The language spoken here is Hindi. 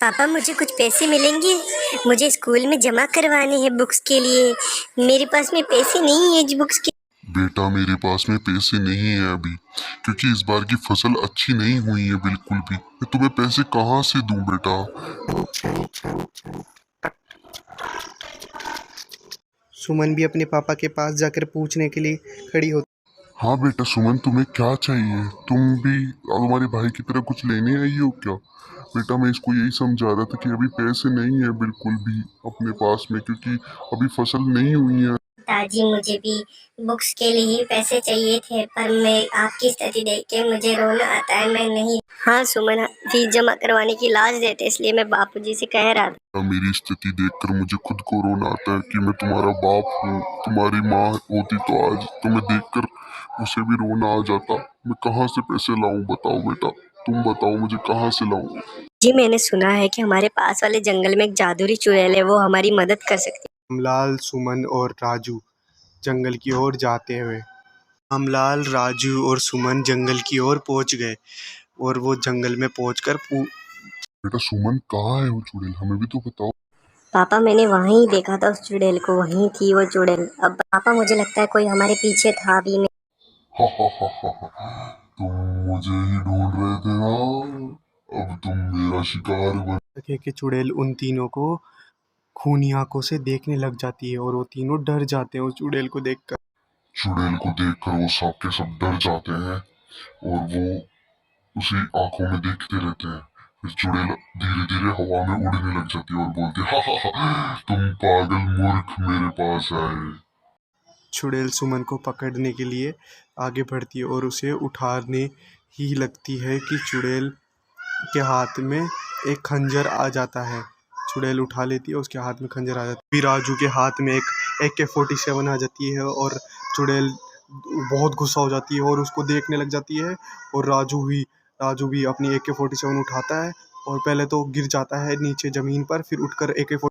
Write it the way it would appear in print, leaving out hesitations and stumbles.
पापा मुझे कुछ पैसे मिलेंगे, मुझे स्कूल में जमा करवाने हैं बुक्स के लिए। मेरे पास में पैसे नहीं है बुक्स के। बेटा मेरे पास में पैसे नहीं है अभी, क्योंकि इस बार की फसल अच्छी नहीं हुई है बिल्कुल भी। मैं तुम्हें पैसे कहाँ से दूं बेटा। सुमन भी अपने पापा के पास जाकर पूछने के लिए खड़ी होती। हाँ बेटा सुमन, तुम्हें क्या चाहिए? तुम भी तुम्हारे भाई की तरह कुछ लेने आई हो क्या? बेटा मैं इसको यही समझा रहा था कि अभी पैसे नहीं है बिल्कुल भी अपने पास में, क्योंकि अभी फसल नहीं हुई है। पिताजी मुझे भी बुक्स के लिए पैसे चाहिए थे, पर मैं आपकी स्थिति देख के मुझे रोना आता है। मैं नहीं। हाँ सुमन, फीस जमा करवाने की लाज देते, इसलिए मैं बापूजी से कह रहा था। मेरी स्थिति देखकर मुझे खुद को रोना आता है कि मैं तुम्हारा बाप हूँ। तुम्हारी माँ होती तो आज तुम्हें देखकर उसे भी रोना आ जाता। मैं कहाँ से पैसे लाऊं बताओ बेटा, तुम बताओ मुझे कहाँ से लाऊं। जी मैंने सुना है कि हमारे पास वाले जंगल में एक जादुई चुड़ैल है, वो हमारी मदद कर सकती है। रामलाल, सुमन और राजू जंगल की ओर जाते हुए। रामलाल, राजू और सुमन जंगल की ओर पहुंच गए और वो जंगल में पहुंचकर बेटा सुमन कहाँ है वो चुड़ैल, हमें भी तो बताओ। पापा मैंने वहीं देखा था उस चुड़ैल को, वहीं थी वो चुड़ैल। अब पापा मुझे लगता है कोई हमारे पीछे था अभी। तुम मुझे ही ढूंढ रहे थे ना, अब तुम मेरा शिकार बन। सके कि चुड़ैल उन तीनों को खूनी आंखों से देखने लग जाती है और वो तीनों डर जाते हैं उस चुड़ैल को देखकर। चुड़ैल को देखकर वो सब के सब डर जाते हैं और वो उसी आंखों में देखते रहते हैं। फिर चुड़ैल धीरे धीरे हवा में उड़ने लग जाती है और बोलती है, हा, तुम पागल मूर्ख मेरे पास आए। चुड़ैल सुमन को पकड़ने के लिए आगे बढ़ती है और उसे उठाने ही लगती है कि चुड़ैल के हाथ में एक खंजर आ जाता है। चुड़ैल उठा लेती है, उसके हाथ में खंजर आ जाता है। फिर राजू के हाथ में एक AK-47 आ जाती है और चुड़ैल बहुत गुस्सा हो जाती है और उसको देखने लग जाती है। और राजू भी अपनी AK-47 उठाता है और पहले तो गिर जाता है नीचे ज़मीन पर, फिर उठकर AK-47